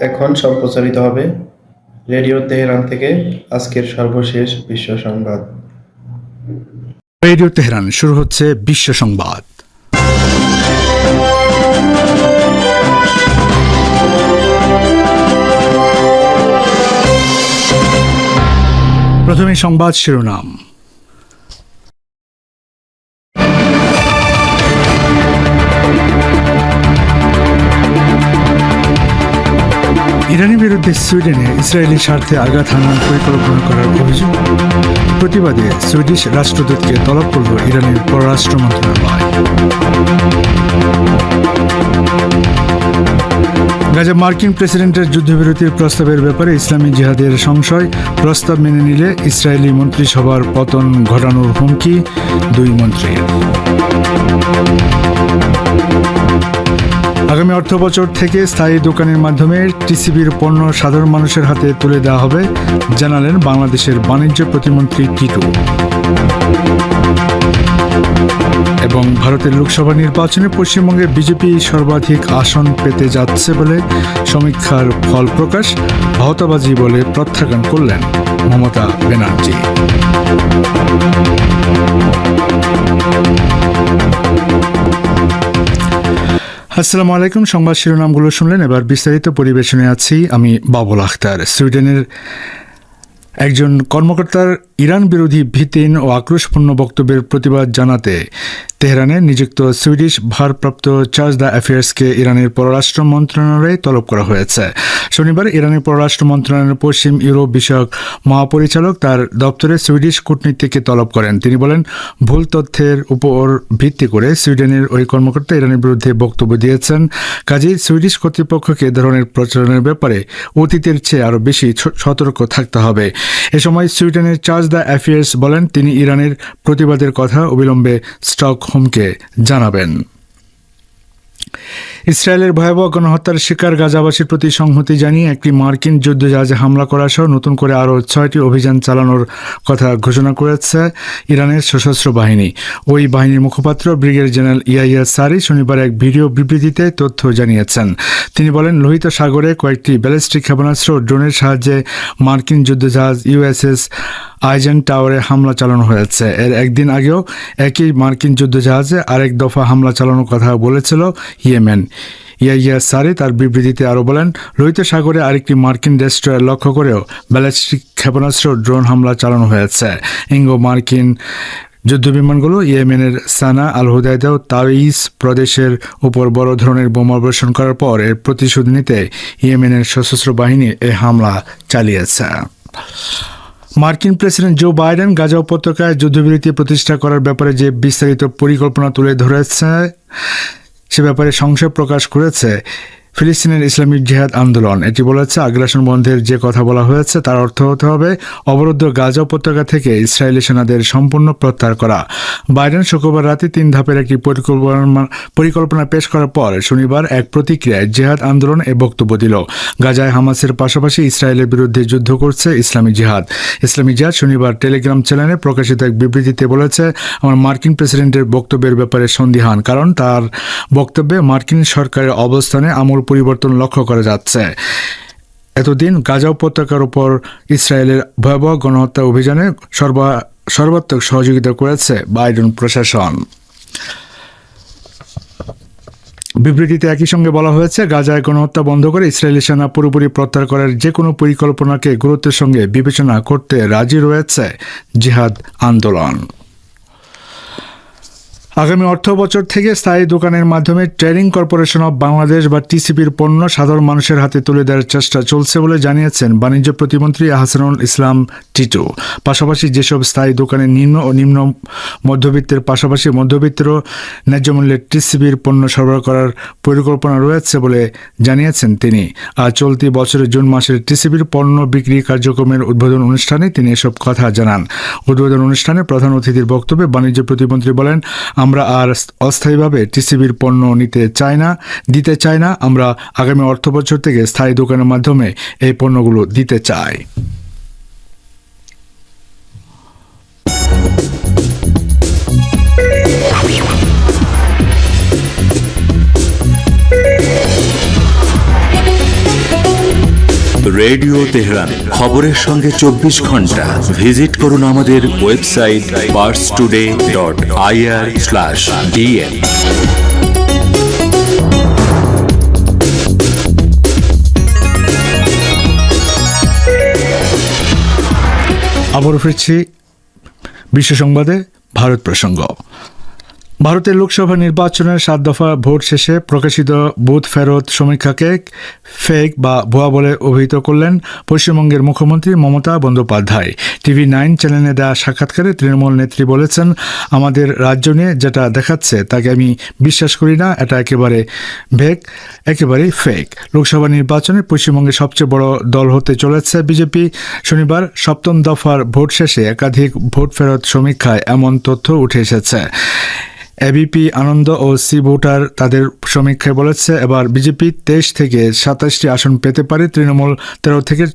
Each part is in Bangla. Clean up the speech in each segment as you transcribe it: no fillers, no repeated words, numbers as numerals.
এখন সম্প্রচারিত হবে রেডিও তেহরান থেকে আজকের সর্বশেষ বিশ্ব সংবাদ। রেডিও তেহরান শুরু হচ্ছে বিশ্ব সংবাদ। প্রথমে সংবাদ শিরোনাম। ইরানের বিরুদ্ধে সুইডেনে ইসরায়েলি স্বার্থে আঘাত হানার পরিকল্পনা করার অভিযোগ। প্রতিবাদে সুইডিশ রাষ্ট্রদূতকে তলব করল ইরানের পররাষ্ট্র মন্ত্রণালয়। গাজা মার্কিন প্রেসিডেন্টের যুদ্ধবিরতির প্রস্তাবের ব্যাপারে ইসলামী জিহাদের সংশয়, প্রস্তাব মেনে নিলে ইসরায়েলি মন্ত্রিসভার পতন ঘটানোর হুমকি দুই মন্ত্রীর। আগামী অর্থবছর থেকে স্থায়ী দোকানের মাধ্যমে টিসিবির পণ্য সাধারণ মানুষের হাতে তুলে দেওয়া হবে, জানালেন বাংলাদেশের বাণিজ্য প্রতিমন্ত্রী টিটু। এবং ভারতের লোকসভা নির্বাচনে পশ্চিমবঙ্গে বিজেপি সর্বাধিক আসন পেতে যাচ্ছে বলে সমীক্ষার ফল প্রকাশ, ভাওতাবাজি বলে প্রত্যাখ্যান করলেন মমতা ব্যানার্জি। আসসালামু আলাইকুম। সংবাদ শিরোনামগুলো শুনলেন, এবার বিস্তারিত পরিবেশনে আছি আমি বাবুল আখতার। সুইডেনের একজন কর্মকর্তার ইরান বিরোধী ভিত্তিহীন ও আক্রোশপূর্ণ বক্তব্যের প্রতিবাদ জানাতে তেহরানে নিযুক্ত সুইডিশ ভারপ্রাপ্ত চার্জ দ্য অ্যাফেয়ার্সকে ইরানের পররাষ্ট্র মন্ত্রণালয়ে তলব করা হয়েছে। শনিবার ইরানের পররাষ্ট্র মন্ত্রণালয়ের পশ্চিম ইউরোপ বিষয়ক মহাপরিচালক তার দপ্তরে সুইডিশ কূটনীতিককে তলব করেন। তিনি বলেন, ভুল তথ্যের উপর ভিত্তি করে সুইডেনের ওই কর্মকর্তা ইরানের বিরুদ্ধে বক্তব্য দিয়েছেন। কাজেই সুইডিশ কর্তৃপক্ষকে এ ধরনের প্রচারণের ব্যাপারে অতীতের চেয়ে আরও বেশি সতর্ক থাকতে হবে। এ সময় সুইডেনের চার্জ দ্য অ্যাফেয়ার্স বলেন, তিনি ইরানের প্রতিবাদের কথা অবিলম্বে স্টকহোমকে জানাবেন। ইসরায়েলের ভয়াবহ গণহত্যার শিকার গাজাবাসীর প্রতি সংহতি জানিয়ে একটি মার্কিন যুদ্ধজাহাজে হামলা করা সহ নতুন করে আরও 6টি অভিযান চালানোর কথা ঘোষণা করেছে ইরানের সশস্ত্র বাহিনী। ওই বাহিনীর মুখপাত্র ব্রিগেডিয়ার জেনারেল ইয়াহিয়া সারি শনিবার এক ভিডিও বিবৃতিতে তথ্য জানিয়েছেন। তিনি বলেন, লোহিত সাগরে কয়েকটি ব্যালিস্টিক ক্ষেপণাস্ত্র ও ড্রোনের সাহায্যে মার্কিন যুদ্ধজাহাজ ইউএসএস আইজেন টাওয়ারে হামলা চালানো হয়েছে। এর একদিন আগেও একই মার্কিন যুদ্ধজাহাজে আরেক দফা হামলা চালানোর কথা বলেছিল ইয়েমেন। ইয়াহিয়া সারি তার বিবৃতিতে আরও বলেন, লোহিত সাগরে আরেকটি মার্কিন ডেস্ট্রয়ার লক্ষ্য করেও ব্যালিস্টিক ক্ষেপণাস্ত্র ড্রোন হামলা চালানো হয়েছে। ইঙ্গো মার্কিন যুদ্ধবিমানগুলো ইয়েমেনের সানা, আল হুদাইদা ও তাইস প্রদেশের উপর বড় ধরনের বোমা বর্ষণ করার পর এর প্রতিশোধ নিতে ইয়েমেনের সশস্ত্র বাহিনী এ হামলা চালিয়েছে। মার্কিন প্রেসিডেন্ট জো বাইডেন গাজা উপত্যকায় যুদ্ধবিরতি প্রতিষ্ঠা করার ব্যাপারে যে বিস্তারিত পরিকল্পনা তুলে ধরেছে সে ব্যাপারে সংশয় প্রকাশ করেছে ফিলিস্তিনের ইসলামিক জিহাদ আন্দোলন। এটি বলেছে, আগ্রাসন বন্ধের যে কথা বলা হয়েছে তার অর্থ হতে হবে অবরুদ্ধ গাজা উপত্যকা থেকে ইসরায়েলি সেনাদের সম্পূর্ণ প্রত্যাহার করা। বাইডেন শুক্রবার রাতে 3 ধাপের একটি পরিকল্পনা পেশ করার পর শনিবার এক প্রতিক্রিয়ায় জিহাদ আন্দোলন এ বক্তব্য দিল। গাজায় হামাসের পাশাপাশি ইসরায়েলের বিরুদ্ধে যুদ্ধ করছে ইসলামিক জিহাদ। ইসলামিক জিহাদ শনিবার টেলিগ্রাম চ্যানেলে প্রকাশিত এক বিবৃতিতে বলেছে, আমার মার্কিন প্রেসিডেন্টের বক্তব্যের ব্যাপারে সন্দিহান, কারণ তার বক্তব্যে মার্কিন সরকারের অবস্থানে আমূল পরিবর্তন লক্ষ্য করা যাচ্ছে। এতদিন গাজা উপত্যকার উপর ইসরায়েলের ভয়াবহ গণহত্যা অভিযানে সর্বাত্মক সহযোগিতা করেছে বাইডেন প্রশাসন। বিবৃতিতে একই সঙ্গে বলা হয়েছে, গাজায় গণহত্যা বন্ধ করে ইসরায়েলি সেনা পুরোপুরি প্রত্যাহার করার যে কোনো পরিকল্পনাকে গুরুত্বের সঙ্গে বিবেচনা করতে রাজি রয়েছে জিহাদ আন্দোলন। আগামী অর্থবছর থেকে স্থায়ী দোকানের মাধ্যমে ট্রেডিং কর্পোরেশন অব বাংলাদেশ বা টিসিবির পণ্য সাধারণ মানুষের হাতে তুলে দেওয়ার চেষ্টা চলছে বলে জানিয়েছেন বাণিজ্য প্রতিমন্ত্রী আহসানুল ইসলাম টিটু। পাশাপাশি যেসব স্থায়ী দোকানে নিম্ন ও নিম্ন মধ্যবিত্তের পাশাপাশি মধ্যবিত্তেরও ন্যায্য মূল্যে টিসিবির পণ্য সরবরাহ করার পরিকল্পনা রয়েছে বলে জানিয়েছেন তিনি। আর চলতি বছরের জুন মাসের টিসিবির পণ্য বিক্রি কার্যক্রমের উদ্বোধন অনুষ্ঠানে তিনি এসব কথা জানান। উদ্বোধন অনুষ্ঠানে প্রধান অতিথির বক্তব্যে বাণিজ্য প্রতিমন্ত্রী বলেন, আমরা আর অস্থায়ীভাবে টিসিবির পণ্য দিতে চাই না। আমরা আগামী অর্থবছর থেকে স্থায়ী দোকানের মাধ্যমে এই পণ্যগুলো দিতে চাই। রেডিও তেহরান, খবরের সঙ্গে 24 ঘন্টা। ভিজিট করুন আমাদের ওয়েবসাইট parstoday.ir/dn। আবারও ফিরছি বিশ্ব সংবাদে। ভারত প্রসঙ্গ। ভারতের লোকসভা নির্বাচনের 7 দফা ভোট শেষে প্রকাশিত বুথ ফেরত সমীক্ষাকে ফেক বা ভুয়া বলে অভিহিত করলেন পশ্চিমবঙ্গের মুখ্যমন্ত্রী মমতা বন্দ্যোপাধ্যায়। TV9 চ্যানেলে দেওয়া সাক্ষাৎকারে তৃণমূল নেত্রী বলেছেন, আমাদের রাজ্য নিয়ে যেটা দেখাচ্ছে তাকে আমি বিশ্বাস করি না, এটা একেবারেই ফেক। লোকসভা নির্বাচনে পশ্চিমবঙ্গের সবচেয়ে বড় দল হতে চলেছে বিজেপি। শনিবার 7ম দফার ভোট শেষে একাধিক ভোট ফেরত সমীক্ষায় এমন তথ্য উঠে এসেছে। এবিপি আনন্দ ও সি ভোটার তাদের সমীক্ষায় বলেছে, এবার বিজেপি 23 থেকে 27টি আসন পেতে পারে, তৃণমূল 13 থেকে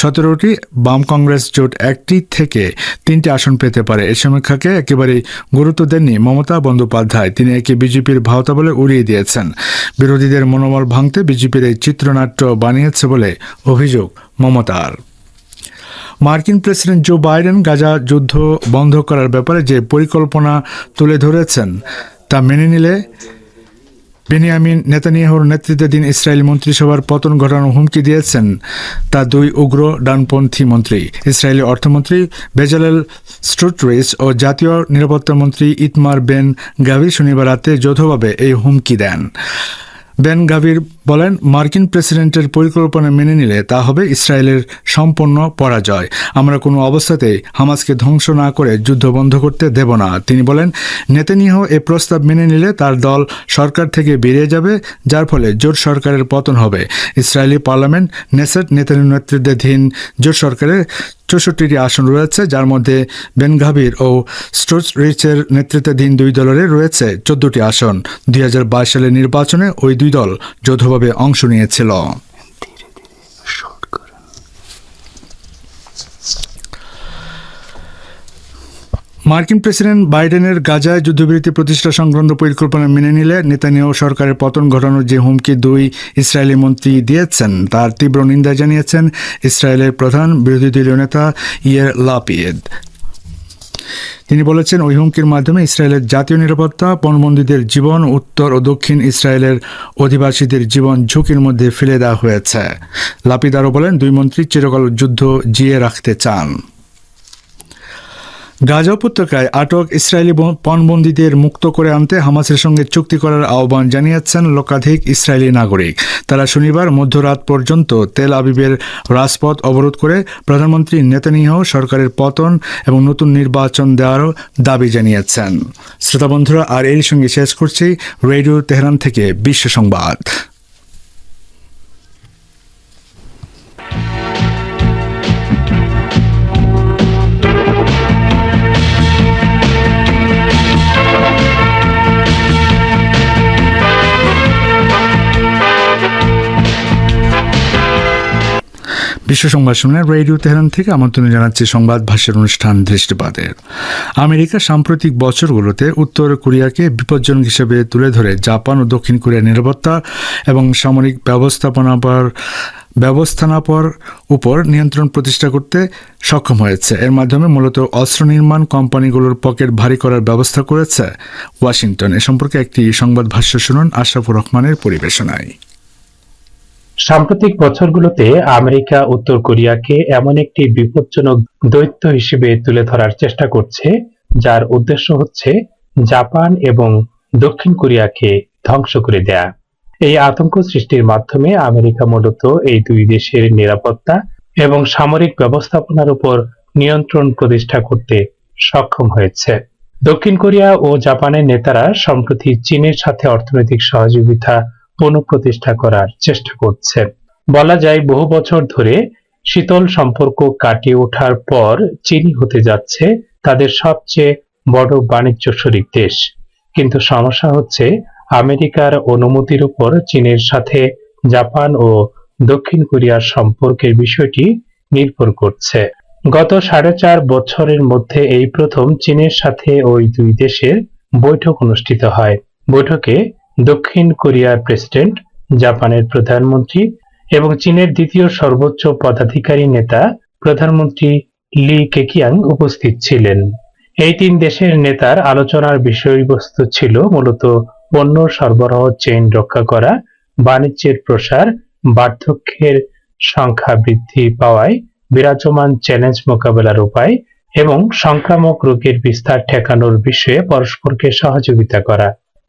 17টি, বাম কংগ্রেস জোট 1টি থেকে 3টি আসন পেতে পারে। এই সমীক্ষাকে একেবারেই গুরুত্ব দেননি মমতা বন্দ্যোপাধ্যায়। তিনি একে বিজেপির ভাওতা বলে উড়িয়ে দিয়েছেন। বিরোধীদের মনোবল ভাঙতে বিজেপির এই চিত্রনাট্য বানিয়েছে বলে অভিযোগ মমতার। মার্কিন প্রেসিডেন্ট জো বাইডেন গাজা যুদ্ধ বন্ধ করার ব্যাপারে যে পরিকল্পনা তুলে ধরেছেন তা মেনে নিলে বেনিয়ামিন নেতানিয়াহুর নেতৃত্বাধীন ইসরায়েলি মন্ত্রিসভার পতন ঘটানোর হুমকি দিয়েছেন তা 2 উগ্র ডানপন্থী মন্ত্রী। ইসরায়েলি অর্থমন্ত্রী বেজালেল স্ট্রুটরিচ ও জাতীয় নিরাপত্তা মন্ত্রী ইতমার বেন গাভি শনিবার রাতে যৌথভাবে এই হুমকি দেন। বেন গাভির বলেন, মার্কিন প্রেসিডেন্টের পরিকল্পনা মেনে নিলে তা হবে ইসরায়েলের সম্পূর্ণ পরাজয়। আমরা কোনো অবস্থাতেই হামাসকে ধ্বংস না করে যুদ্ধ বন্ধ করতে দেব না। তিনি বলেন, নেতানিয়াহু এই প্রস্তাব মেনে নিলে তার দল সরকার থেকে বেরিয়ে যাবে, যার ফলে জোট সরকারের পতন হবে। ইসরায়েলি পার্লামেন্ট নেসেট নেতানিয়াহুর নেতৃত্বাধীন জোট সরকারের 64টি আসন রয়েছে, যার মধ্যে বেন গাভির ও স্ট্রুটরিচের নেতৃত্বাধীন 2 দলের রয়েছে 14টি আসন। 2022 সালের নির্বাচনে ওই 2 দল যৌথভাবে অংশ নিয়েছিল। মার্কিন প্রেসিডেন্ট বাইডেনের গাজায় যুদ্ধবিরতি প্রতিষ্ঠা সংক্রান্ত পরিকল্পনা মেনে নিলে নেতানিয়াহু সরকারের পতন ঘটানোর যে হুমকি 2 ইসরায়েলি মন্ত্রী দিয়েছেন তার তীব্র নিন্দা জানিয়েছেন ইসরায়েলের প্রধান বিরোধী দলীয় নেতা ইয়ার লাপিড। তিনি বলেছেন, ওই হুমকির মাধ্যমে ইসরায়েলের জাতীয় নিরাপত্তা, পণবন্দীদের জীবন, উত্তর ও দক্ষিণ ইসরায়েলের অধিবাসীদের জীবন ঝুঁকির মধ্যে ফেলে দেওয়া হয়েছে। লাপিড আরও বলেন, 2 মন্ত্রী চিরকাল যুদ্ধ জিয়ে রাখতে চান। গাজা উপত্যকায় আটক ইসরায়েলি পণবন্দীদের মুক্ত করে আনতে হামাসের সঙ্গে চুক্তি করার আহ্বান জানিয়েছেন লক্ষাধিক ইসরায়েলি নাগরিক। তারা শনিবার মধ্যরাত পর্যন্ত তেল আবিবের রাজপথ অবরোধ করে প্রধানমন্ত্রী নেতানিয়াহু সরকারের পতন এবং নতুন নির্বাচন দেওয়ারও দাবি জানিয়েছেন। শ্রোতা বন্ধুরা, আর এর সঙ্গে শেষ করছি রেডিও তেহরান থেকে বিশ্ব সংবাদ। বিশ্ব সংবাদ শুনে রেডিও তেহরান থেকে আমন্ত্রণ জানাচ্ছি সংবাদ ভাষ্যের অনুষ্ঠান দৃষ্টিপাতের। আমেরিকা সাম্প্রতিক বছরগুলোতে উত্তর কোরিয়াকে বিপজ্জনক হিসেবে তুলে ধরে জাপান ও দক্ষিণ কোরিয়ার নিরাপত্তা এবং সামরিক ব্যবস্থাপনার উপর নিয়ন্ত্রণ প্রতিষ্ঠা করতে সক্ষম হয়েছে। এর মাধ্যমে মূলত অস্ত্র নির্মাণ কোম্পানিগুলোর পকেট ভারী করার ব্যবস্থা করেছে ওয়াশিংটন। এ সম্পর্কে একটি সংবাদ ভাষ্য শুনুন আশরাফুর রহমানের পরিবেশনায়। সাম্প্রতিক বছরগুলোতে আমেরিকা উত্তর কোরিয়াকে এমন একটি বিপজ্জনক দৈত্য হিসেবে তুলে ধরার চেষ্টা করছে, যার উদ্দেশ্য হচ্ছে জাপান এবং দক্ষিণ কোরিয়াকে ধ্বংস করে দেয়া। এই আতঙ্ক সৃষ্টির মাধ্যমে আমেরিকা মূলত এই 2 দেশের নিরাপত্তা এবং সামরিক ব্যবস্থাপনার উপর নিয়ন্ত্রণ প্রতিষ্ঠা করতে সক্ষম হয়েছে। দক্ষিণ কোরিয়া ও জাপানের নেতারা সম্প্রতি চীনের সাথে অর্থনৈতিক সহযোগিতা পুনঃপ্রতিষ্ঠা করার চেষ্টা করছে। বলা যায়, বহু বছর ধরে শীতল সম্পর্ক কাটিয়ে ওঠার পর চীনই হতে যাচ্ছে তাদের সবচেয়ে বড় বাণিজ্য শরিক দেশ। কিন্তু সমস্যা হচ্ছে, আমেরিকার অনুমতির উপর চীনের সাথে জাপান ও দক্ষিণ কোরিয়ার সম্পর্কের বিষয়টি নির্ভর করছে। গত 4.5 বছরের মধ্যে এই প্রথম চীনের সাথে ওই 2 দেশের বৈঠক অনুষ্ঠিত হয়। বৈঠকে দক্ষিণ কোরিয়ার প্রেসিডেন্ট, জাপানের প্রধানমন্ত্রী এবং চীনের দ্বিতীয় সর্বোচ্চ পদাধিকারী নেতা প্রধানমন্ত্রী লি কেকিয়াং উপস্থিত ছিলেন। এই তিন দেশের নেতার আলোচনার বিষয়বস্তু ছিল মূলত পণ্য সরবরাহ চেইন রক্ষা করা, বাণিজ্যের প্রসার, বার্ধক্যের সংখ্যা বৃদ্ধি পাওয়ায় বিরাজমান চ্যালেঞ্জ মোকাবেলার উপায় এবং সংক্রামক রোগের বিস্তার ঠেকানোর বিষয়ে পরস্পরকে সহযোগিতা করা।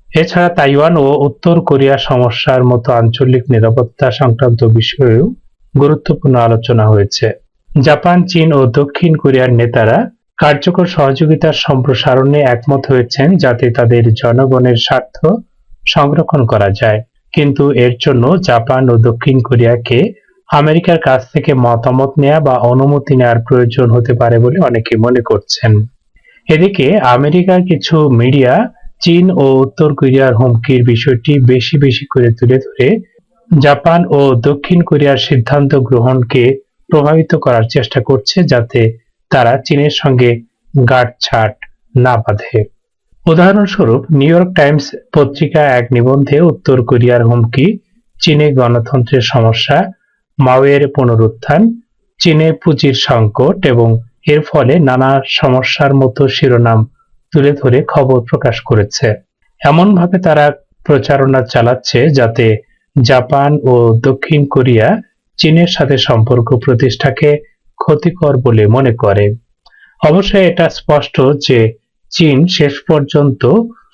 এছাড়া তাইওয়ান ও উত্তর কোরিয়া সমস্যার মতো আঞ্চলিক নিরাপত্তা সংক্রান্ত বিষয়েও গুরুত্বপূর্ণ আলোচনা হয়েছে। জাপান, চীন ও দক্ষিণ কোরিয়ার নেতারা কার্যকর সহযোগিতার সম্প্রসারণে একমত হয়েছেন যাতে তাদের জনগণের স্বার্থ সংরক্ষণ করা যায়, কিন্তু এর জন্য জাপান ও দক্ষিণ কোরিয়াকে আমেরিকার কাছ থেকে মতামত নেওয়া বা অনুমতি নেওয়ার প্রয়োজন হতে পারে বলে অনেকে মনে করছেন। এদিকে আমেরিকার কিছু মিডিয়া চীন ও উত্তর কোরিয়ার হুমকির বিষয়টি বেশি বেশি করে তুলে ধরে জাপান ও দক্ষিণ কোরিয়ার সিদ্ধান্ত গ্রহণকে প্রভাবিত করার চেষ্টা করছে যাতে তারা চীনের সঙ্গে গাঁটছাঁট না বাঁধে। উদাহরণস্বরূপ নিউ ইয়র্ক টাইমস পত্রিকা এক নিবন্ধে উত্তর কোরিয়ার হুমকি, চীনে গণতন্ত্রের সমস্যা, মাওয়ের পুনরুত্থান, চীনে পুঁজির সংকট এবং এর ফলে নানা সমস্যার মতো শিরোনাম তুলে ধরে খবর প্রকাশ করেছে। এমনভাবে তারা প্রচারণা চালাচ্ছে যাতে জাপান ও দক্ষিণ কোরিয়া চীনের সাথে সম্পর্ক প্রতিষ্ঠাকে ক্ষতিকর বলে মনে করে। অবশ্যই এটা স্পষ্ট যে চীন শেষ পর্যন্ত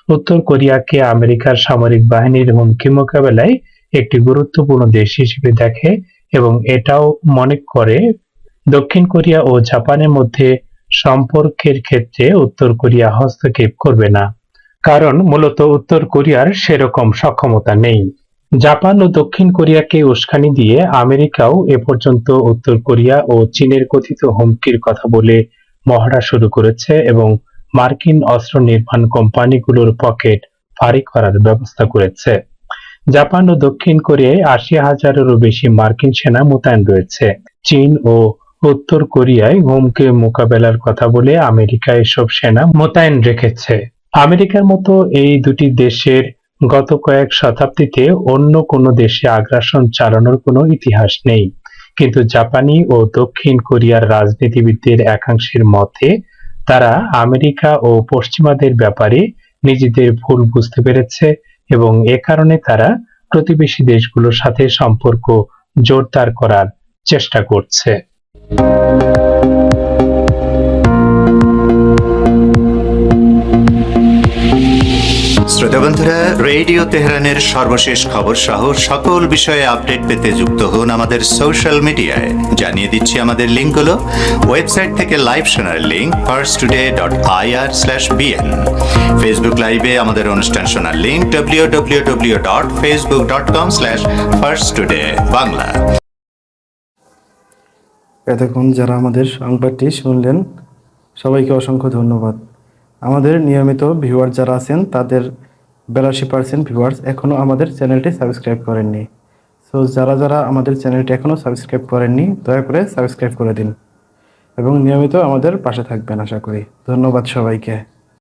উত্তর কোরিয়াকে আমেরিকার সামরিক বাহিনীর হুমকি মোকাবেলায় একটি গুরুত্বপূর্ণ দেশ হিসেবে দেখে এবং এটাও মনে করে দক্ষিণ কোরিয়া ও জাপানের মধ্যে সম্পর্কের ক্ষেত্রে উত্তর কোরিয়া হস্তক্ষেপ করবে না, কারণ মূলত উত্তর কোরিয়ার সেরকম সক্ষমতা নেই। জাপান ও দক্ষিণ কোরিয়াকে উস্কানি দিয়ে আমেরিকাও এ পর্যন্ত উত্তর কোরিয়া ও চীনের কথিত হুমকির কথা বলে মহড়া শুরু করেছে এবং মার্কিন অস্ত্র নির্মাণ কোম্পানিগুলোর পকেট ভারী করার ব্যবস্থা করেছে। জাপান ও দক্ষিণ কোরিয়ায় ৮০,০০০-এরও বেশি মার্কিন সেনা মোতায়েন রয়েছে। চীন ও উত্তর কোরিয়ায় হুমকি মোকাবেলার কথা বলে আমেরিকা এসব সেনা মোতায়েন রেখেছে। আমেরিকার মতো এই দুটি দেশের গত কয়েক শতাব্দীতে অন্য কোনো দেশে আগ্রাসন চালানোর কোনো ইতিহাস নেই, কিন্তু জাপানি ও দক্ষিণ কোরিয়ার রাজনীতিবিদদের একাংশের মতে তারা আমেরিকা ও পশ্চিমাদের ব্যাপারে নিজেদের ভুল বুঝতে পেরেছে এবং এ কারণে তারা প্রতিবেশী দেশগুলোর সাথে সম্পর্ক জোরদার করার চেষ্টা করছে। শ্রোতা বন্ধুরা, রেডিও তেহরানের সর্বশেষ খবর সহ সকল বিষয়ে আপডেট পেতে যুক্ত হন আমাদের সোশ্যাল মিডিয়ায়। জানিয়ে দিচ্ছি আমাদের লিঙ্কগুলো। ওয়েবসাইট থেকে লাইভ শোনার লিঙ্ক firsttoday.ir/bn, ফেসবুক লাইভে আমাদের অনুষ্ঠান শোনার লিঙ্ক www.facebook.com/firsttoday/bangla। এতক্ষণ যারা আমাদের সংবাদটি শুনলেন সবাইকে অসংখ্য ধন্যবাদ। আমাদের নিয়মিত ভিউয়ার যারা আছেন তাদের 82% ভিউয়ার্স এখনও আমাদের চ্যানেলটি সাবস্ক্রাইব করেননি। সো যারা যারা আমাদের চ্যানেলটি এখনও সাবস্ক্রাইব করেননি দয়া করে সাবস্ক্রাইব করে দিন এবং নিয়মিত আমাদের পাশে থাকবেন আশা করি। ধন্যবাদ সবাইকে।